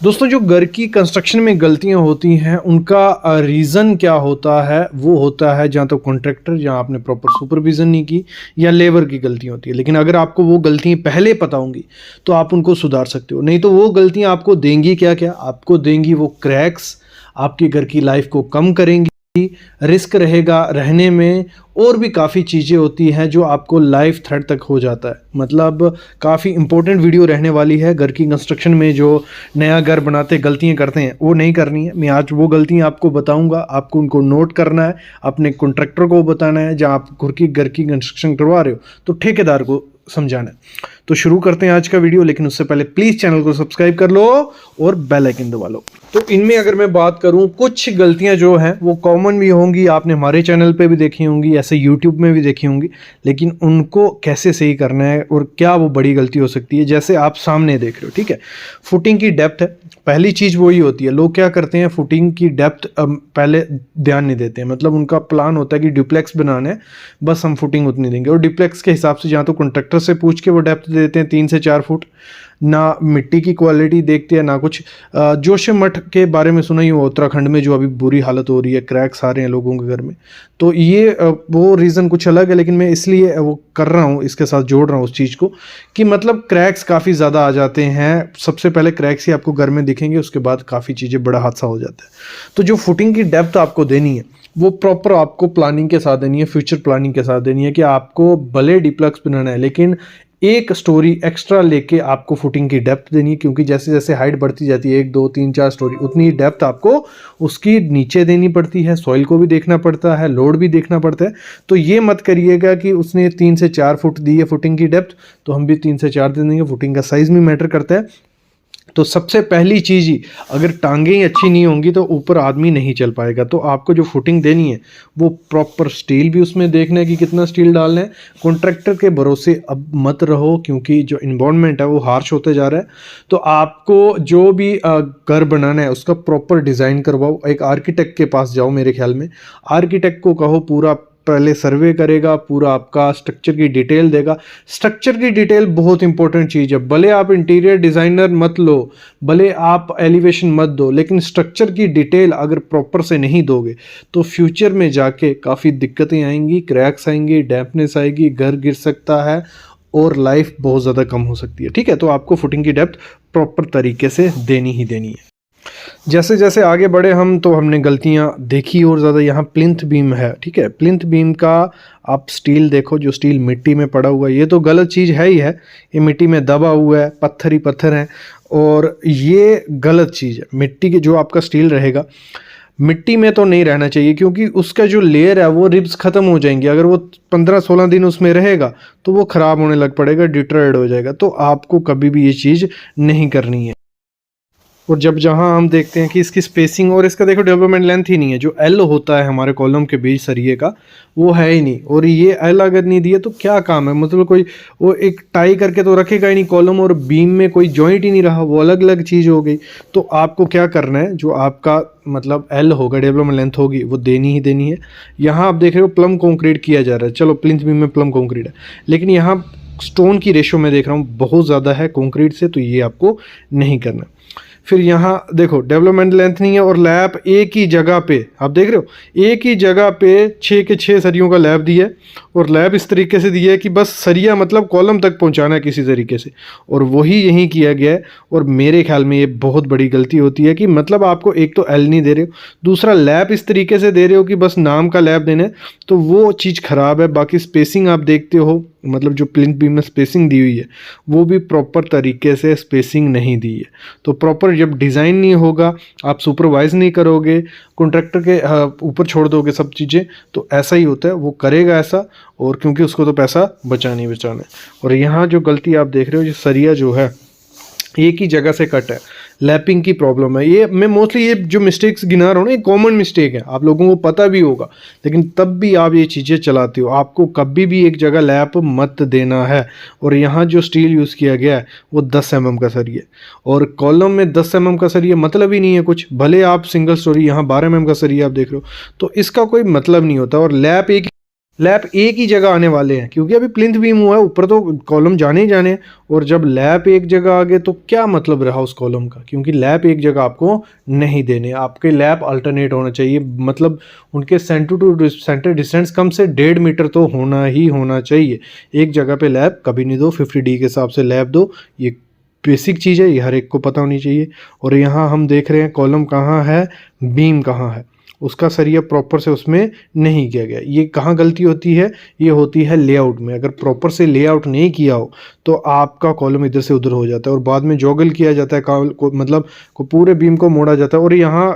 दोस्तों, जो घर की कंस्ट्रक्शन में गलतियां होती हैं उनका रीज़न क्या होता है? वो होता है जहाँ तो कॉन्ट्रैक्टर, जहाँ आपने प्रॉपर सुपरविज़न नहीं की, या लेबर की गलती होती है। लेकिन अगर आपको वो गलतियाँ पहले पता होंगी तो आप उनको सुधार सकते हो। नहीं तो वो गलतियाँ आपको देंगी क्या क्या, आपको देंगी वो क्रैक्स, आपके घर की लाइफ को कम करेंगी, रिस्क रहेगा रहने में, और भी काफ़ी चीज़ें होती हैं जो आपको लाइफ थ्रेट तक हो जाता है। मतलब काफ़ी इंपॉर्टेंट वीडियो रहने वाली है। घर की कंस्ट्रक्शन में जो नया घर बनाते गलतियां करते हैं वो नहीं करनी है। मैं आज वो गलतियां आपको बताऊंगा, आपको उनको नोट करना है, अपने कॉन्ट्रैक्टर को बताना है, जहां आप घर की कंस्ट्रक्शन करवा रहे हो तो ठेकेदार को समझाना है। तो शुरू करते हैं आज का वीडियो, लेकिन उससे पहले प्लीज़ चैनल को सब्सक्राइब कर लो और बेल आइकन दबा लो। तो इनमें अगर मैं बात करूं, कुछ गलतियां जो हैं वो कॉमन भी होंगी, आपने हमारे चैनल पे भी देखी होंगी, ऐसे यूट्यूब में भी देखी होंगी, लेकिन उनको कैसे सही करना है और क्या वो बड़ी गलती हो सकती है। जैसे आप सामने देख रहे हो, ठीक है, फुटिंग की डेप्थ है। पहली चीज़ वही होती है, लोग क्या करते हैं, फुटिंग की डेप्थ पहले ध्यान नहीं देते हैं। मतलब उनका प्लान होता है कि डुप्लेक्स बनाना है, बस हम फुटिंग उतनी देंगे, और डुप्लेक्स के हिसाब से जहाँ तो कॉन्ट्रैक्टर से पूछ के वो डेप्थ देते हैं 3 से 4 फुट। ना मिट्टी की क्वालिटी देखते हैं ना कुछ। जोशी मठ के बारे में सुना ही हो, उत्तराखंड में जो अभी बुरी हालत हो रही है, क्रैक्स आ रहे हैं लोगों के घर में। तो ये वो रीज़न कुछ अलग है, लेकिन मैं इसलिए वो कर रहा हूँ, इसके साथ जोड़ रहा हूँ उस चीज़ को कि मतलब क्रैक्स काफ़ी ज़्यादा आ जाते हैं। सबसे पहले क्रैक्स ही आपको घर में दिखेंगे, उसके बाद काफ़ी चीज़ें बड़ा हादसा हो जाता है। तो जो फुटिंग की डेप्थ आपको देनी है वो प्रॉपर आपको प्लानिंग के साथ देनी है, फ्यूचर प्लानिंग के साथ देनी है कि आपको भले डिप्लेक्स बनाना है लेकिन एक स्टोरी एक्स्ट्रा लेके आपको फुटिंग की डेप्थ देनी है। क्योंकि जैसे जैसे हाइट बढ़ती जाती है, 1 2 3 4 स्टोरी, उतनी डेप्थ आपको उसकी नीचे देनी पड़ती है। सॉइल को भी देखना पड़ता है, लोड भी देखना पड़ता है। तो ये मत करिएगा कि उसने 3 से 4 फुट दी है फुटिंग की डेप्थ तो हम भी 3 से 4 दे देंगे। फुटिंग का साइज भी मैटर करता है। तो सबसे पहली चीज़ ही, अगर टांगें ही अच्छी नहीं होंगी तो ऊपर आदमी नहीं चल पाएगा। तो आपको जो फुटिंग देनी है वो प्रॉपर स्टील भी उसमें देखना है कि कितना स्टील डालना है। कॉन्ट्रैक्टर के भरोसे अब मत रहो, क्योंकि जो इन्वायरमेंट है वो हार्श होते जा रहा है। तो आपको जो भी घर बनाना है उसका प्रॉपर डिज़ाइन करवाओ, एक आर्किटेक्ट के पास जाओ। मेरे ख्याल में आर्किटेक्ट को कहो, पूरा पहले सर्वे करेगा, पूरा आपका स्ट्रक्चर की डिटेल देगा। स्ट्रक्चर की डिटेल बहुत इंपॉर्टेंट चीज़ है। भले आप इंटीरियर डिज़ाइनर मत लो, भले आप एलिवेशन मत दो, लेकिन स्ट्रक्चर की डिटेल अगर प्रॉपर से नहीं दोगे तो फ्यूचर में जाके काफ़ी दिक्कतें आएंगी, क्रैक्स आएंगी, डैम्पनेस आएगी, घर गिर सकता है और लाइफ बहुत ज़्यादा कम हो सकती है। ठीक है, तो आपको फुटिंग की डेप्थ प्रॉपर तरीके से देनी ही देनी है। जैसे जैसे आगे बढ़े हम, तो हमने गलतियां देखी और ज़्यादा। यहाँ प्लिंथ बीम है, ठीक है, प्लिंथ बीम का आप स्टील देखो, जो स्टील मिट्टी में पड़ा हुआ है, ये तो गलत चीज़ है ही है। ये मिट्टी में दबा हुआ है, पत्थर ही पत्थर हैं, और ये गलत चीज़ है। मिट्टी के जो आपका स्टील रहेगा मिट्टी में तो नहीं रहना चाहिए, क्योंकि उसका जो लेयर है वो रिब्स ख़त्म हो जाएंगी। अगर वो 15-16 दिन उसमें रहेगा तो वो ख़राब होने लग पड़ेगा, डिटोरेट हो जाएगा। तो आपको कभी भी ये चीज़ नहीं करनी है। और जब जहां हम देखते हैं कि इसकी स्पेसिंग और इसका देखो डेवलपमेंट लेंथ ही नहीं है। जो एल होता है हमारे कॉलम के बीच सरिये का, वो है ही नहीं। और ये एल अगर नहीं दिए तो क्या काम है? मतलब कोई वो एक टाई करके तो रखेगा ही नहीं। कॉलम और बीम में कोई जॉइंट ही नहीं रहा, वो अलग अलग चीज़ हो गई। तो आपको क्या करना है, जो आपका मतलब एल होगा, डेवलपमेंट लेंथ होगी, वो देनी ही देनी है। यहाँ आप देख रहे हो प्लम कॉन्क्रीट किया जा रहा है। चलो, प्लिंथ बीम में प्लम कॉन्क्रीट है, लेकिन यहाँ स्टोन की रेशो में देख रहा हूँ बहुत ज़्यादा है कॉन्क्रीट से, तो ये आपको नहीं करना। फिर यहाँ देखो डेवलपमेंट लेंथ नहीं है, और लैप एक ही जगह पे, आप देख रहे हो, एक ही जगह पे 6 के 6 सरियों का लैप दिया है। और लैप इस तरीके से दिया है कि बस सरिया मतलब कॉलम तक पहुंचाना है किसी तरीके से, और वही यहीं किया गया है। और मेरे ख्याल में ये बहुत बड़ी गलती होती है कि मतलब आपको एक तो एल नहीं दे रहे हो, दूसरा लैप इस तरीके से दे रहे हो कि बस नाम का लैप देना है, तो वो चीज़ ख़राब है। बाकी स्पेसिंग आप देखते हो, मतलब जो प्लिंथ बीम में स्पेसिंग दी हुई है वो भी प्रॉपर तरीके से स्पेसिंग नहीं दी है। तो प्रॉपर जब डिज़ाइन नहीं होगा, आप सुपरवाइज नहीं करोगे, कॉन्ट्रैक्टर के ऊपर छोड़ दोगे सब चीज़ें, तो ऐसा ही होता है, वो करेगा ऐसा। और क्योंकि उसको तो पैसा बचाना ही बचाना है। और यहाँ जो गलती आप देख रहे हो, जो सरिया जो है एक ही जगह से कट है, लैपिंग की प्रॉब्लम है। ये मैं मोस्टली ये जो मिस्टेक्स गिना रहा हूँ ना, ये कॉमन मिस्टेक है, आप लोगों को पता भी होगा, लेकिन तब भी आप ये चीज़ें चलाते हो। आपको कभी भी एक जगह लैप मत देना है। और यहाँ जो स्टील यूज़ किया गया है वो 10 mm का सरिया, और कॉलम में 10 mm का सरिया मतलब ही नहीं है कुछ। भले आप सिंगल स्टोरी यहाँ 12 mm का सरिया आप देख रहे हो, तो इसका कोई मतलब नहीं होता। और लैप एक ही जगह आने वाले हैं, क्योंकि अभी प्लिंथ बीम हुआ है, ऊपर तो कॉलम जाने ही जाने हैं। और जब लैप एक जगह आ गए तो क्या मतलब रहा उस कॉलम का, क्योंकि लैप एक जगह आपको नहीं देने, आपके लैप अल्टरनेट होना चाहिए। मतलब उनके सेंटर टू सेंटर डिस्टेंस कम से 1.5 मीटर तो होना ही होना चाहिए। एक जगह पे लैप कभी नहीं दो, 50D के हिसाब से लैप दो, ये बेसिक चीज़ है, ये हर एक को पता होनी चाहिए। और यहाँ हम देख रहे हैं कॉलम कहाँ है, बीम कहाँ है, उसका सरिया प्रॉपर से उसमें नहीं किया गया। ये कहाँ गलती होती है, ये होती है लेआउट में। अगर प्रॉपर से लेआउट नहीं किया हो तो आपका कॉलम इधर से उधर हो जाता है और बाद में जॉगल किया जाता है, मतलब पूरे बीम को मोड़ा जाता है। और यहाँ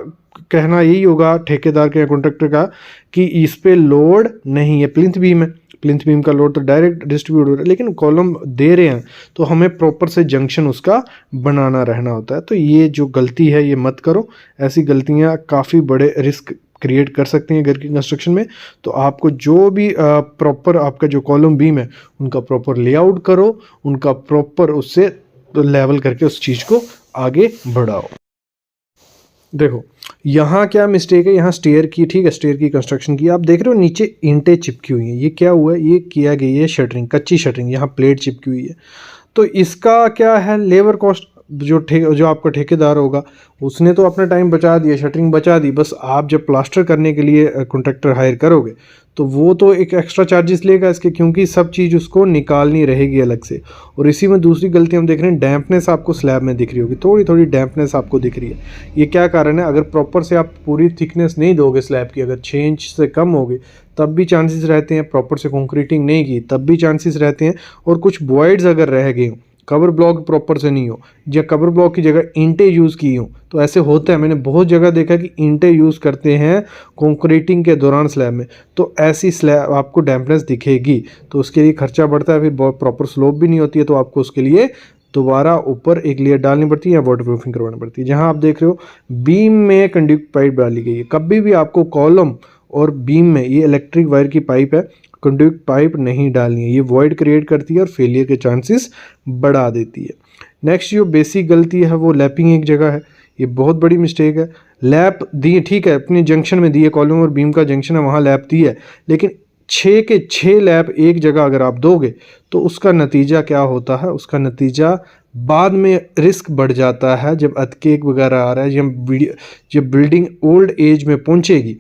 कहना यही होगा ठेकेदार के या कॉन्ट्रैक्टर का कि इस पे लोड नहीं है, प्लिंथ बीम है, प्लिंथ बीम का लोड तो डायरेक्ट डिस्ट्रीब्यूट हो रहा है, लेकिन कॉलम दे रहे हैं तो हमें प्रॉपर से जंक्शन उसका बनाना रहना होता है। तो ये जो गलती है ये मत करो, ऐसी गलतियां काफ़ी बड़े रिस्क क्रिएट कर सकती हैं घर की कंस्ट्रक्शन में। तो आपको जो भी प्रॉपर आपका जो कॉलम बीम है उनका प्रॉपर लेआउट करो, उनका प्रॉपर उससे लेवल करके उस चीज़ को आगे बढ़ाओ। देखो यहाँ क्या मिस्टेक है, यहाँ स्टेयर की, ठीक है, स्टेयर की कंस्ट्रक्शन की, आप देख रहे हो नीचे ईंटें चिपकी हुई हैं, ये क्या हुआ है, ये किया गई है शटरिंग, कच्ची शटरिंग, यहाँ प्लेट चिपकी हुई है। तो इसका क्या है, लेबर कॉस्ट, जो आपका ठेकेदार होगा उसने तो अपना टाइम बचा दिया, शटरिंग बचा दी, बस आप जब प्लास्टर करने के लिए कॉन्ट्रैक्टर हायर करोगे तो वो तो एक एक्स्ट्रा चार्जेस लेगा इसके, क्योंकि सब चीज़ उसको निकालनी रहेगी अलग से। और इसी में दूसरी गलती हम देख रहे हैं, डैम्पनेस आपको स्लैब में दिख रही होगी, थोड़ी थोड़ी डैम्पनेस आपको दिख रही है। ये क्या कारण है, अगर प्रॉपर से आप पूरी थिकनेस नहीं दोगे स्लैब की, अगर 6 इंच से कम होगी तब भी चांसेस रहते हैं, प्रॉपर से कंक्रीटिंग नहीं की तब भी चांसेस रहते हैं। और कुछ वॉइड्स अगर रह गए, कवर ब्लॉक प्रॉपर से नहीं हो या कवर ब्लॉक की जगह ईंटें यूज़ की हो, तो ऐसे होता है, मैंने बहुत जगह देखा कि ईंटें यूज़ करते हैं कंक्रीटिंग के दौरान स्लैब में, तो ऐसी स्लैब आपको डैम्पनेस दिखेगी, तो उसके लिए खर्चा बढ़ता है, फिर प्रॉपर स्लोप भी नहीं होती है, तो आपको उसके लिए दोबारा ऊपर एक लेयर डालनी पड़ती है या वाटर प्रूफिंग करवानी पड़ती है। जहाँ आप देख रहे हो बीम में कंडक्ट पाइप डाली गई है, कभी भी आपको कॉलम और बीम में, ये इलेक्ट्रिक वायर की पाइप है, कंडक्ट पाइप नहीं डालनी है, ये वॉइड क्रिएट करती है और फेलियर के चांसेस बढ़ा देती है। नेक्स्ट जो बेसिक गलती है वो लैपिंग एक जगह है, ये बहुत बड़ी मिस्टेक है। लैप दी ठीक है, अपने जंक्शन में दी है, कॉलम और बीम का जंक्शन है वहाँ लैप दी है, लेकिन 6 के 6 लैप एक जगह अगर आप दोगे तो उसका नतीजा क्या होता है, उसका नतीजा बाद में रिस्क बढ़ जाता है। जब अर्थक्वेक वगैरह आ रहा है, जब बिल्डिंग ओल्ड एज में पहुंचेगी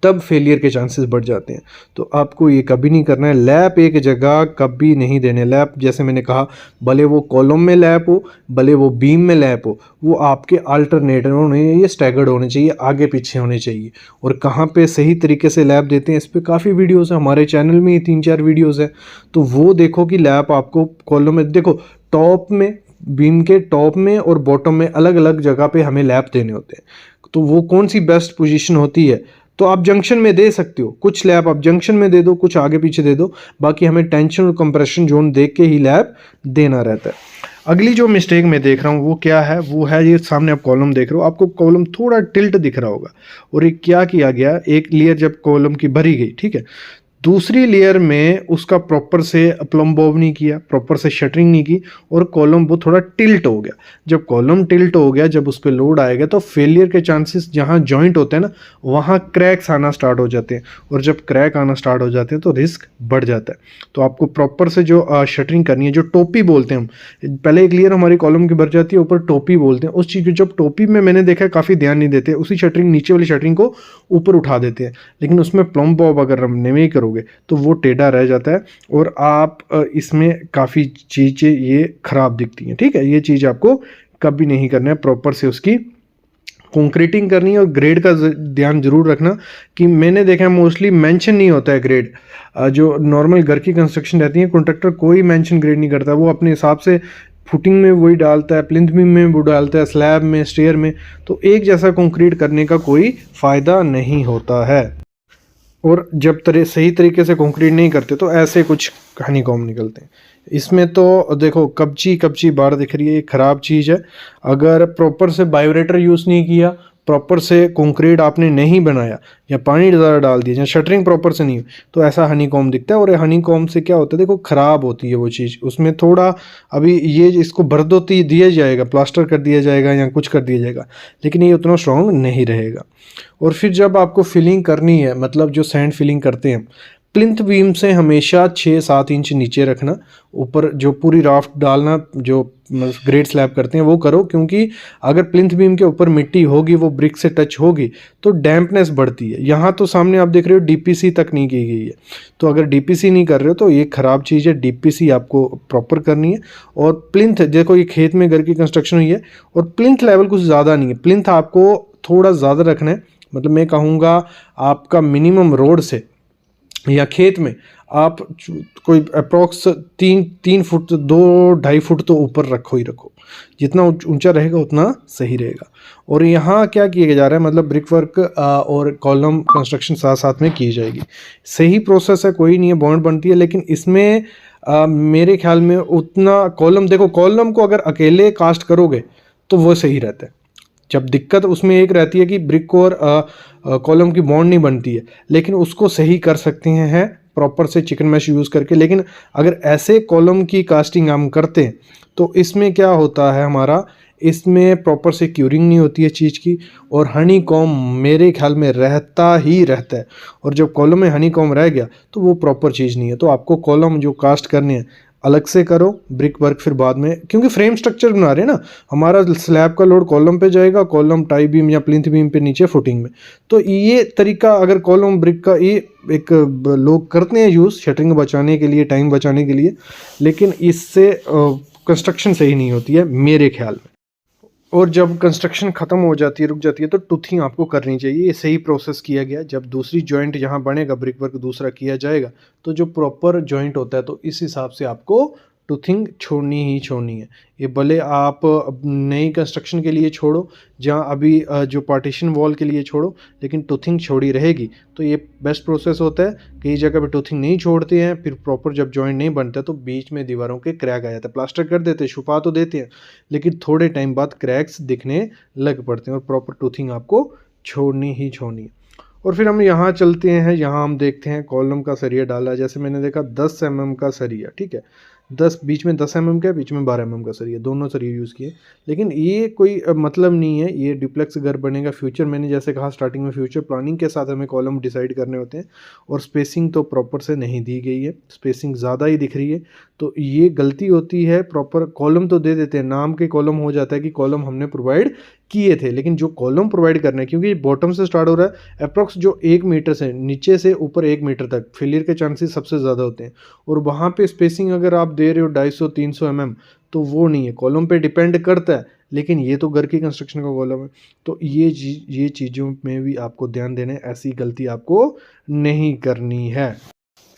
तब फेलियर के चांसेस बढ़ जाते हैं। तो आपको ये कभी नहीं करना है, लैप एक जगह कभी नहीं देने। लैप जैसे मैंने कहा, भले वो कॉलम में लैप हो, भले वो बीम में लैप हो, वो आपके अल्टरनेटर होने, ये स्टैगर्ड होने चाहिए, आगे पीछे होने चाहिए। और कहाँ पे सही तरीके से लैप देते हैं, इस पर काफ़ी वीडियोज़ है, हमारे चैनल में ही 3-4 वीडियोज़ है, तो वो देखो कि लैप आपको कॉलम में, देखो टॉप में, बीम के टॉप में और बॉटम में अलग अलग जगह पे हमें लैप देने होते हैं, तो वो कौन सी बेस्ट पोजीशन होती है। तो आप जंक्शन में दे सकते हो, कुछ लैप आप जंक्शन में दे दो, कुछ आगे पीछे दे दो, बाकी हमें टेंशन और कंप्रेशन जोन देख के ही लैप देना रहता है। अगली जो मिस्टेक मैं देख रहा हूँ वो क्या है, वो है ये सामने आप कॉलम देख रहे हो, आपको कॉलम थोड़ा टिल्ट दिख रहा होगा, और ये क्या किया गया, एक लेयर जब कॉलम की भरी गई, ठीक है, दूसरी लेयर में उसका प्रॉपर से प्लम्ब बॉब नहीं किया, प्रॉपर से शटरिंग नहीं की, और कॉलम वो थोड़ा टिल्ट हो गया। जब कॉलम टिल्ट हो गया, जब उस पर लोड आएगा तो फेलियर के चांसेस, जहाँ जॉइंट होते हैं ना वहाँ क्रैक्स आना स्टार्ट हो जाते हैं, और जब क्रैक आना स्टार्ट हो जाते हैं तो रिस्क बढ़ जाता है। तो आपको प्रॉपर से जो शटरिंग करनी है, जो टोपी बोलते हैं हम, पहले एक लेयर हमारी कॉलम की भर जाती है, ऊपर टोपी बोलते हैं उस चीज़ की। जब टोपी में मैंने देखा है काफ़ी ध्यान नहीं देते, उसी शटरिंग, नीचे वाली शटरिंग को ऊपर उठा देते हैं, लेकिन उसमें प्लम्ब बॉब अगर हम नहीं करोगे तो वो टेढ़ा रह जाता है और आप इसमें काफ़ी चीज़ें ये खराब दिखती हैं। ठीक है, ये चीज़ आपको कभी नहीं करना है, प्रॉपर से उसकी कंक्रीटिंग करनी है। और ग्रेड का ध्यान जरूर रखना कि मैंने देखा है मोस्टली मेंशन नहीं होता है ग्रेड, जो नॉर्मल घर की कंस्ट्रक्शन रहती है कॉन्ट्रैक्टर कोई मेंशन ग्रेड नहीं करता, वो अपने हिसाब से फुटिंग में वही डालता है, प्लिंथ बीम में वो डालता है, स्लैब में, स्टेयर में, तो एक जैसा कंक्रीट करने का कोई फ़ायदा नहीं होता है। और जब सही तरीके से कंक्रीट नहीं करते तो ऐसे कुछ हनीकॉम निकलते हैं। इसमें तो देखो कब्ची कब्ची बार दिख रही है, ये ख़राब चीज़ है। अगर प्रॉपर से वाइब्रेटर यूज़ नहीं किया, प्रॉपर से कंक्रीट आपने नहीं बनाया, या पानी ज़्यादा डाल दिया, या शटरिंग प्रॉपर से नहीं हुई, तो ऐसा हनीकॉम दिखता है। और हनीकॉम से क्या होता है, देखो ख़राब होती है वो चीज़, उसमें थोड़ा अभी ये इसको भर दोती दिया जाएगा, प्लास्टर कर दिया जाएगा या कुछ कर दिया जाएगा, लेकिन ये उतना स्ट्रॉन्ग नहीं रहेगा। और फिर जब आपको फिलिंग करनी है, मतलब जो सैंड फिलिंग करते हैं, प्लिंथ बीम से हमेशा 6-7 इंच नीचे रखना, ऊपर जो पूरी राफ्ट डालना, जो ग्रेड स्लैब करते हैं वो करो, क्योंकि अगर प्लिंथ बीम के ऊपर मिट्टी होगी, वो ब्रिक से टच होगी तो डैम्पनेस बढ़ती है। यहाँ तो सामने आप देख रहे हो डीपीसी तक नहीं की गई है, तो अगर डीपीसी नहीं कर रहे हो तो ये ख़राब चीज़ है। डीपीसी आपको प्रॉपर करनी है। और प्लिंथ, देखो ये खेत में घर की कंस्ट्रक्शन हुई है और प्लिंथ लेवल कुछ ज़्यादा नहीं है, प्लिंथ आपको थोड़ा ज़्यादा रखना है। मतलब मैं कहूँगा आपका मिनिमम रोड से या खेत में आप कोई अप्रोक्स 3 फुट 2-2.5 फुट तो ऊपर रखो ही रखो, जितना ऊंचा रहेगा उतना सही रहेगा। और यहाँ क्या किया जा रहा है, मतलब ब्रिक वर्क और कॉलम कंस्ट्रक्शन साथ साथ में की जाएगी। सही प्रोसेस है, कोई नहीं है, बॉन्ड बनती है, लेकिन इसमें मेरे ख्याल में उतना कॉलम, देखो कॉलम को अगर अकेले कास्ट करोगे तो वो सही रहता है। जब दिक्कत उसमें एक रहती है कि ब्रिक और कॉलम की बॉन्ड नहीं बनती है, लेकिन उसको सही कर सकते हैं प्रॉपर से चिकन मैश यूज़ करके। लेकिन अगर ऐसे कॉलम की कास्टिंग हम करते हैं तो इसमें क्या होता है, हमारा इसमें प्रॉपर से क्यूरिंग नहीं होती है चीज़ की, और हनी कॉम मेरे ख्याल में रहता ही रहता है। और जब कॉलम में हनी कॉम रह गया तो वो प्रॉपर चीज़ नहीं है। तो आपको कॉलम जो कास्ट करने हैं अलग से करो, ब्रिक वर्क फिर बाद में, क्योंकि फ्रेम स्ट्रक्चर बना रहे हैं ना, हमारा स्लैब का लोड कॉलम पे जाएगा, कॉलम टाई बीम या प्लिंथ बीम पे नीचे फुटिंग में। तो ये तरीका अगर कॉलम ब्रिक का ये एक लोग करते हैं यूज़ शटरिंग बचाने के लिए, टाइम बचाने के लिए, लेकिन इससे कंस्ट्रक्शन सही नहीं होती है मेरे ख्याल में। और जब कंस्ट्रक्शन ख़त्म हो जाती है, रुक जाती है, तो टूथिंग आपको करनी चाहिए। ये सही प्रोसेस किया गया। जब दूसरी जॉइंट यहाँ बनेगा, ब्रिक वर्क दूसरा किया जाएगा, तो जो प्रॉपर जॉइंट होता है तो इस हिसाब से आपको टूथिंग छोड़नी ही छोड़नी है। ये भले आप नई कंस्ट्रक्शन के लिए छोड़ो, जहाँ अभी जो पार्टीशन वॉल के लिए छोड़ो, लेकिन टूथिंग छोड़ी रहेगी। तो ये बेस्ट प्रोसेस होता है। कई जगह पे टूथिंग नहीं छोड़ते हैं, फिर प्रॉपर जब जॉइंट नहीं बनता तो बीच में दीवारों के क्रैक आ जाता है। प्लास्टर कर देते हैं, छुपा तो देते हैं, लेकिन थोड़े टाइम बाद क्रैक्स दिखने लग पड़ते हैं, और प्रॉपर टूथिंग आपको छोड़नी ही छोड़नी है। और फिर हम यहाँ चलते हैं, यहाँ हम देखते हैं कॉलम का सरिया डाला है। जैसे मैंने देखा 10 mm का सरिया, ठीक है, 10 बीच में 10 mm का, बीच में 12 mm का सरिया, दोनों सरिया यूज़ किए। लेकिन ये कोई मतलब नहीं है, ये डुप्लेक्स घर बनेगा फ्यूचर, मैंने जैसे कहा स्टार्टिंग में, फ्यूचर प्लानिंग के साथ हमें कॉलम डिसाइड करने होते हैं। और स्पेसिंग तो प्रॉपर से नहीं दी गई है, स्पेसिंग ज़्यादा ही दिख रही है, तो ये गलती होती है। प्रॉपर कॉलम तो दे देते हैं, नाम के कॉलम हो जाता है कि कॉलम हमने प्रोवाइड किए थे, लेकिन जो कॉलम प्रोवाइड करना है, क्योंकि बॉटम से स्टार्ट हो रहा है, अप्रॉक्स जो 1 मीटर से नीचे से ऊपर 1 मीटर तक फेलियर के चांसेस सबसे ज़्यादा होते हैं। और वहाँ पे स्पेसिंग अगर आप दे रहे हो 250-300 mm, तो वो नहीं है, कॉलम पे डिपेंड करता है, लेकिन ये तो घर की कंस्ट्रक्शन का कॉलम है। तो ये चीज़ों में भी आपको ध्यान देना है, ऐसी गलती आपको नहीं करनी है।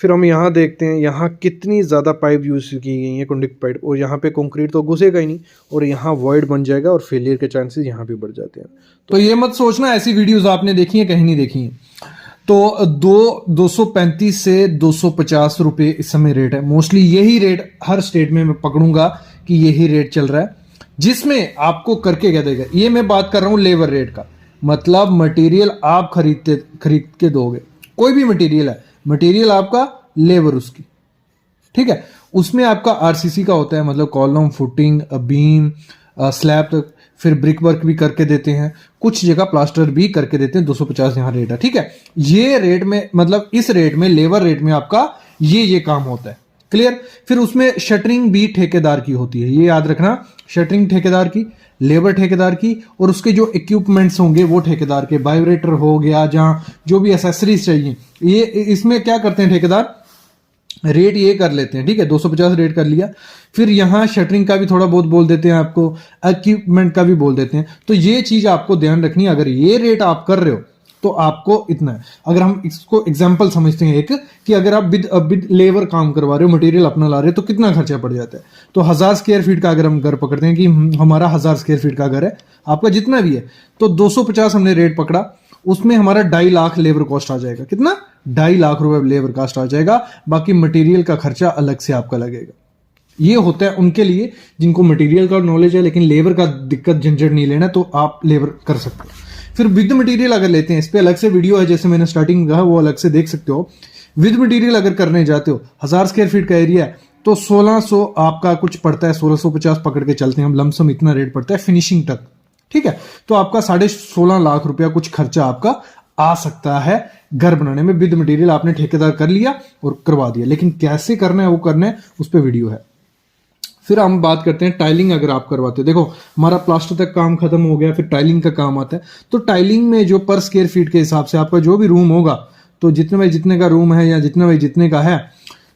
फिर हम यहाँ देखते हैं, यहाँ कितनी ज़्यादा पाइप यूज़ की गई है, कंडक्ट पाइप, और यहाँ पे कंक्रीट तो घुसेगा ही नहीं, और यहाँ वॉइड बन जाएगा और फेलियर के चांसेस यहाँ भी बढ़ जाते हैं। तो ये मत सोचना ऐसी वीडियोस आपने देखी है, कहीं नहीं देखी है। तो 235 से 250 रुपये इस समय रेट है। मोस्टली यही रेट हर स्टेट में मैं पकड़ूंगा कि यही रेट चल रहा है, जिसमें आपको करके क्या देगा। ये मैं बात कर रहा हूँ लेबर रेट का, मतलब मटेरियल आप खरीद के दोगे, कोई भी मटेरियल है, मटेरियल आपका, लेबर उसकी, ठीक है। उसमें आपका आरसीसी का होता है, मतलब कॉलम, फुटिंग, बीम, स्लैब तक, फिर ब्रिक वर्क भी करके देते हैं, कुछ जगह प्लास्टर भी करके देते हैं। 250 यहाँ रेट है, ठीक है। ये रेट में, मतलब इस रेट में, लेबर रेट में आपका ये काम होता है, क्लियर। फिर उसमें शटरिंग भी ठेकेदार की होती है, ये याद रखना, शटरिंग ठेकेदार की, लेबर ठेकेदार की, और उसके जो इक्विपमेंट्स होंगे वो ठेकेदार के, वाइब्रेटर हो गया, जहां जो भी एसेसरीज चाहिए, ये इसमें क्या करते हैं ठेकेदार, रेट ये कर लेते हैं, ठीक है। 250 रेट कर लिया। फिर यहाँ शटरिंग का भी थोड़ा बहुत बोल देते हैं आपको, इक्विपमेंट का भी बोल देते हैं। तो ये चीज आपको ध्यान रखनी है, अगर ये रेट आप कर रहे हो तो आपको इतना है। अगर हम इसको एग्जांपल समझते हैं एक, कि अगर आप विद लेबर काम करवा रहे हो, मटेरियल अपना ला रहे हो, तो कितना खर्चा पड़ जाता है। तो 1000 स्क्वायर फीट का अगर हम घर पकड़ते हैं कि हमारा 1000 स्क्वायर फीट का घर है, आपका जितना भी है, तो 250 हमने रेट पकड़ा, उसमें हमारा 2.5 लाख लेबर कॉस्ट आ जाएगा। कितना? 2.5 लाख रुपए लेबर कॉस्ट आ जाएगा। बाकी मटेरियल का खर्चा अलग से आपका लगेगा। ये होता है उनके लिए जिनको मटेरियल का नॉलेज है, लेकिन लेबर का दिक्कत झंझट नहीं लेना, तो आप लेबर कर सकते हो। फिर विद मटेरियल अगर लेते हैं, इस पे अलग से वीडियो है, जैसे मैंने स्टार्टिंग में कहा, वो अलग से देख सकते हो। विद मटेरियल अगर करने जाते हो, 1000 स्क्वायर फीट का एरिया है, तो 1600 आपका कुछ पड़ता है, 1650 पकड़ के चलते हैं हम, लमसम इतना रेट पड़ता है फिनिशिंग तक, ठीक है। तो आपका 16.5 लाख रुपया कुछ खर्चा आपका आ सकता है घर बनाने में। विद मटेरियल आपने ठेकेदार कर लिया और करवा दिया, लेकिन कैसे करना है वो करना है, उस पर वीडियो है। फिर हम बात करते हैं टाइलिंग। अगर आप करवाते हो, देखो हमारा प्लास्टर तक काम खत्म हो गया, फिर टाइलिंग का काम आता है। तो टाइलिंग में जो पर स्क्वायर फीट के हिसाब से आपका जो भी रूम होगा, तो जितने बाई जितने का रूम है या जितने बाई जितने का है,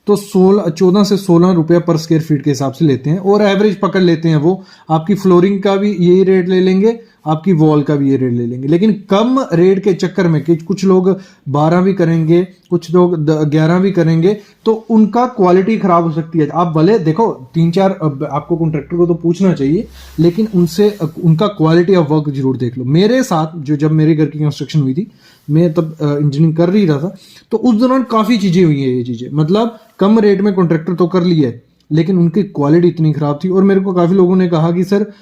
तो 14 से 16 रुपये पर स्क्वायर फीट के हिसाब से लेते हैं, और एवरेज पकड़ लेते हैं वो। आपकी फ्लोरिंग का भी यही रेट ले लेंगे, आपकी वॉल का भी ये रेट ले लेंगे। लेकिन कम रेट के चक्कर में कि कुछ लोग 12 भी करेंगे, कुछ लोग 11 भी करेंगे, तो उनका क्वालिटी खराब हो सकती है। आप भले देखो 3-4 आपको कॉन्ट्रैक्टर को तो पूछना चाहिए, लेकिन उनसे उनका क्वालिटी ऑफ वर्क जरूर देख लो। मेरे साथ जो जब मेरे घर की कंस्ट्रक्शन हुई थी, मैं तब इंजीनियरिंग कर रही रहा था, तो उस दौरान काफ़ी चीज़ें हुई हैं। ये चीज़ें मतलब कम रेट में कॉन्ट्रैक्टर तो कर लिए, लेकिन उनकी क्वालिटी इतनी ख़राब थी। और मेरे को काफ़ी लोगों ने कहा कि सर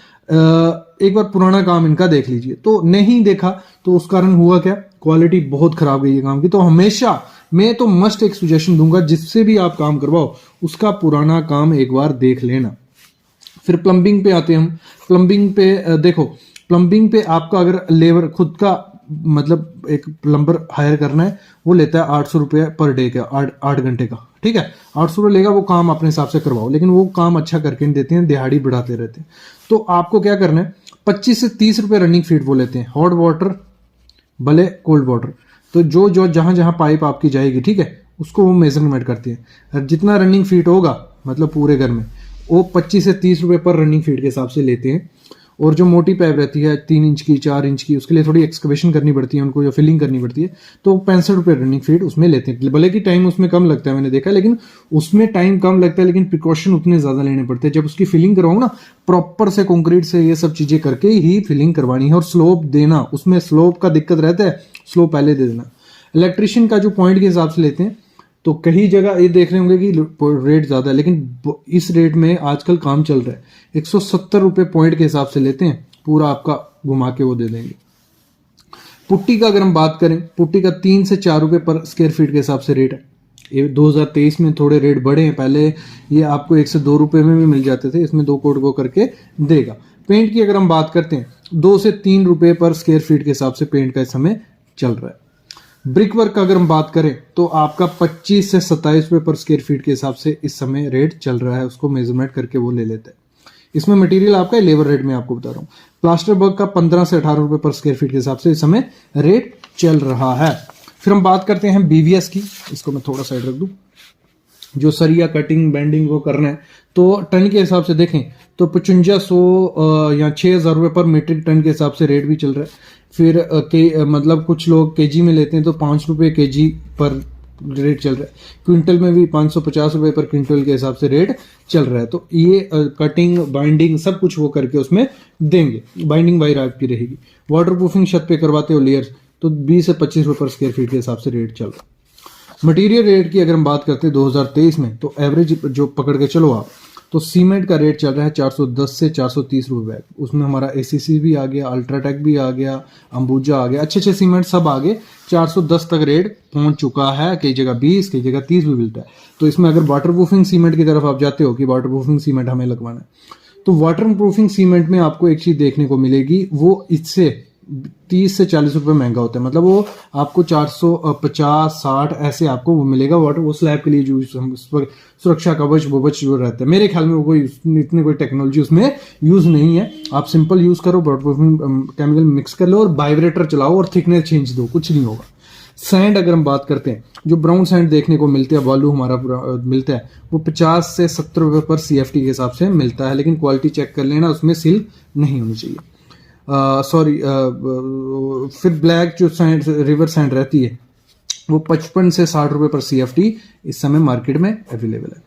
एक बार पुराना काम इनका देख लीजिए, तो नहीं देखा, तो उस कारण हुआ क्या, क्वालिटी बहुत ख़राब गई है काम की। तो हमेशा मैं तो मस्ट एक सुजेशन दूंगा, जिससे भी आप काम करवाओ उसका पुराना काम एक बार देख लेना। फिर प्लम्बिंग पे आते हैं हम। प्लम्बिंग पे देखो, प्लम्बिंग पे आपका अगर लेबर खुद का मतलब एक प्लम्बर हायर करना है, वो लेता है 800 रुपये पर डे का, 8 घंटे का, ठीक है। 800 रुपये लेगा, वो काम अपने हिसाब से करवाओ, लेकिन वो काम अच्छा करके नहीं देते हैं, दिहाड़ी बढ़ाते रहते हैं। तो आपको क्या करना है, 25 से 30 रुपये रनिंग फीट वो लेते हैं, हॉट वाटर भले कोल्ड वाटर। तो जो जो जहाँ जहाँ पाइप आपकी जाएगी, ठीक है, उसको वो मेजरमेंट करते हैं। जितना रनिंग फीट होगा मतलब पूरे घर में, वो 25 से 30 रुपये पर रनिंग फीट के हिसाब से लेते हैं। और जो मोटी पाइप रहती है 3 इंच की, 4 इंच की, उसके लिए थोड़ी एक्सकवेशन करनी पड़ती है उनको, जो फिलिंग करनी पड़ती है, तो 65 रुपये रनिंग फीट उसमें लेते हैं। भले कि टाइम उसमें कम लगता है, मैंने देखा, लेकिन उसमें टाइम कम लगता है, लेकिन प्रिकॉशन उतने ज़्यादा लेने पड़ते हैं। जब उसकी फिलिंग करवाऊँ ना, प्रॉपर से कंक्रीट से ये सब चीज़ें करके ही फिलिंग करवानी है। और स्लोप देना, उसमें स्लोप का दिक्कत रहता है, स्लोप पहले दे देना। इलेक्ट्रिशियन का जो पॉइंट के हिसाब से लेते हैं, तो कई जगह ये देख रहे होंगे कि रेट ज़्यादा है, लेकिन इस रेट में आजकल काम चल रहा है। 170 रुपये पॉइंट के हिसाब से लेते हैं, पूरा आपका घुमा के वो दे देंगे। पुट्टी का अगर हम बात करें, पुट्टी का 3 से 4 रुपये पर स्क्वायर फीट के हिसाब से रेट है। ये 2023 में थोड़े रेट बढ़े हैं, पहले ये आपको 1 से 2 रुपये में भी मिल जाते थे, इसमें 2 कोट वो करके देगा। पेंट की अगर हम बात करते हैं, 2 से 3 रुपये पर स्क्वायर फीट के हिसाब से पेंट का इस समय चल रहा है। ब्रिक वर्क का अगर हम बात करें, तो आपका 25 से 27 रुपये पर स्क्वायर फीट के हिसाब से इस समय रेट चल रहा है, उसको मेजरमेंट करके वो ले लेते हैं। इसमें मटेरियल आपका लेबर रेट में आपको बता रहा हूँ। प्लास्टर वर्क का 15 से 18 रुपये पर स्क्वायर फीट के हिसाब से इस समय रेट चल रहा है। फिर हम बात करते हैं बीवीएस की, इसको मैं थोड़ा साइड रख दूं। जो सरिया कटिंग बेंडिंग वो करना है, तो टन के हिसाब से देखें तो 5500 या 6000 रुपये पर मीट्रिक टन के हिसाब से रेट भी चल रहा है। फिर मतलब कुछ लोग केजी में लेते हैं, तो 5 रुपये केजी पर रेट चल रहा है। क्विंटल में भी 550 रुपये पर क्विंटल के हिसाब से रेट चल रहा है। तो ये कटिंग बाइंडिंग सब कुछ वो करके उसमें देंगे, बाइंडिंग वायर आपकी रहेगी। वाटर प्रूफिंग छत पे करवाते हो लेयर्स, तो 20 से 25 रुपये पर स्क्वायर फीट के हिसाब से रेट चल रहा है। मटेरियल रेट की अगर हम बात करते हैं 2023 में, तो एवरेज जो पकड़ के चलो आप, तो सीमेंट का रेट चल रहा है 410 से 430 रुपये बैग। उसमें हमारा एसीसी भी आ गया, अल्ट्राटेक भी आ गया, अंबुजा आ गया, अच्छे अच्छे सीमेंट सब आ गए। 410 तक रेट पहुंच चुका है, कई जगह 20, कई जगह 30 भी मिलता है। तो इसमें अगर वाटर प्रूफिंग सीमेंट की तरफ आप जाते हो कि वाटर प्रूफिंग सीमेंट हमें लगवाना है, तो वाटर प्रूफिंग सीमेंट में आपको एक चीज़ देखने को मिलेगी, वो इससे 30 से 40 रुपये महंगा होता है। मतलब वो आपको 450, 60 ऐसे आपको वो मिलेगा। वाटर वो स्लैब के लिए जो सुरक्षा कवच ववच जो रहता है, मेरे ख्याल में वो कोई इतनी कोई टेक्नोलॉजी उसमें यूज़ नहीं है। आप सिंपल यूज़ करो, वाटर प्रूफिंग केमिकल मिक्स कर लो और वाइब्रेटर चलाओ और थिकनेस चेंज दो, कुछ नहीं होगा। सैंड अगर हम बात करते हैं, जो ब्राउन सैंड देखने को मिलते हैं, बालू हमारा मिलता है, वो 50 से 70 रुपये पर CFT के हिसाब से मिलता है। लेकिन क्वालिटी चेक कर लेना, उसमें सिल नहीं होनी चाहिए। फिर ब्लैक जो सैंड, रिवर सैंड रहती है, वो 55 से 60 रुपये पर CFT इस समय मार्केट में अवेलेबल है।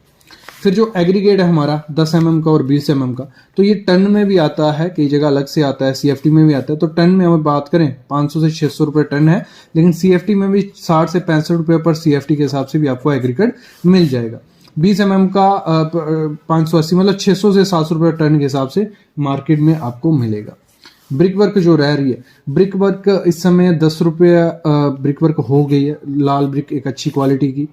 फिर जो एग्रीगेट है हमारा 10 mm का और 20 mm का, तो ये टन में भी आता है, कई जगह अलग से आता है, CFT में भी आता है। तो टन में हम बात करें 500 से 600 रुपये टन है, लेकिन CFT में भी 60 से 65 रुपये पर CFT के हिसाब से भी आपको एग्रीगेट मिल जाएगा। 20 mm का 580, मतलब 600 से 700 रुपये टन के हिसाब से मार्केट में आपको मिलेगा। ब्रिक वर्क जो रह रही है, ब्रिक वर्क इस समय 10 रुपये ब्रिक वर्क हो गई है। लाल ब्रिक एक अच्छी क्वालिटी की,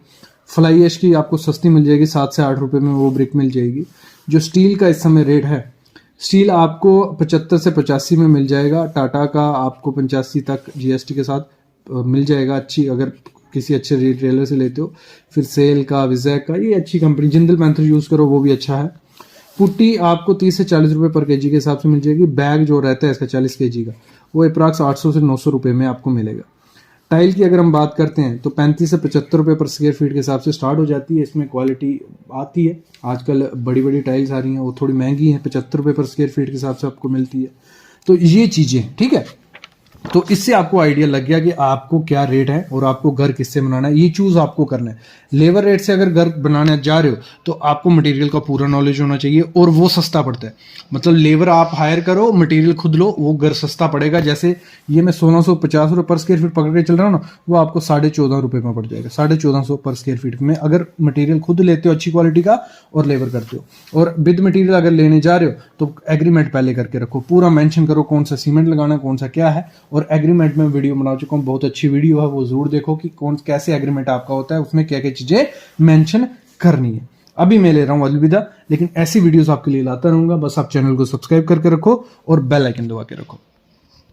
फ्लाई ऐश की आपको सस्ती मिल जाएगी, 7 से 8 रुपये में वो ब्रिक मिल जाएगी। जो स्टील का इस समय रेट है, स्टील आपको 75 से 85 में मिल जाएगा। टाटा का आपको 85 तक GST के साथ मिल जाएगा अच्छी, अगर किसी अच्छे रिटेलर से लेते हो। फिर सेल का, विजय का, ये अच्छी कंपनी। जिंदल पैंथर यूज़ करो, वो भी अच्छा है। पुट्टी आपको 30 से 40 रुपये पर केजी के हिसाब से मिल जाएगी। बैग जो रहता है इसका 40 केजी का, वो अप्रॉक्स 800 से 900 रुपये में आपको मिलेगा। टाइल की अगर हम बात करते हैं तो 35 से 75 रुपये पर स्क्वायर फीट के हिसाब से स्टार्ट हो जाती है। इसमें क्वालिटी आती है, आजकल बड़ी बड़ी टाइल्स आ रही हैं, वो थोड़ी महंगी हैं, 75 रुपये पर स्क्वायर फीट के हिसाब से आपको मिलती है। तो ये चीज़ें ठीक है। तो इससे आपको आइडिया लग गया कि आपको क्या रेट है और आपको घर किससे बनाना है, ये चूज आपको करना है। लेबर रेट से अगर घर बनाने जा रहे हो तो आपको मटेरियल का पूरा नॉलेज होना चाहिए, और वो सस्ता पड़ता है। मतलब लेबर आप हायर करो, मटेरियल खुद लो, वो घर सस्ता पड़ेगा। जैसे ये मैं 1650 रुपये पर स्क्वायर फीट पकड़ के चल रहा हूँ ना, वो आपको 14.5 रुपये में पड़ जाएगा, 1450 पर स्क्वायर फीट में, अगर मटेरियल खुद लेते हो अच्छी क्वालिटी का और लेबर करते हो। और विद मटेरियल अगर लेने जा रहे हो तो एग्रीमेंट पहले करके रखो, पूरा मेंशन करो कौन सा सीमेंट लगाना है, कौन सा क्या है। और एग्रीमेंट में वीडियो बना चुका हूँ, बहुत अच्छी वीडियो है, वो जरूर देखो कि कौन कैसे एग्रीमेंट आपका होता है, उसमें क्या क्या चीजें मेंशन करनी है। अभी मैं ले रहा हूँ अलविदा, लेकिन ऐसी वीडियोस आपके लिए लाता रहूंगा। बस आप चैनल को सब्सक्राइब करके रखो और बेल आइकन दबा के रखो।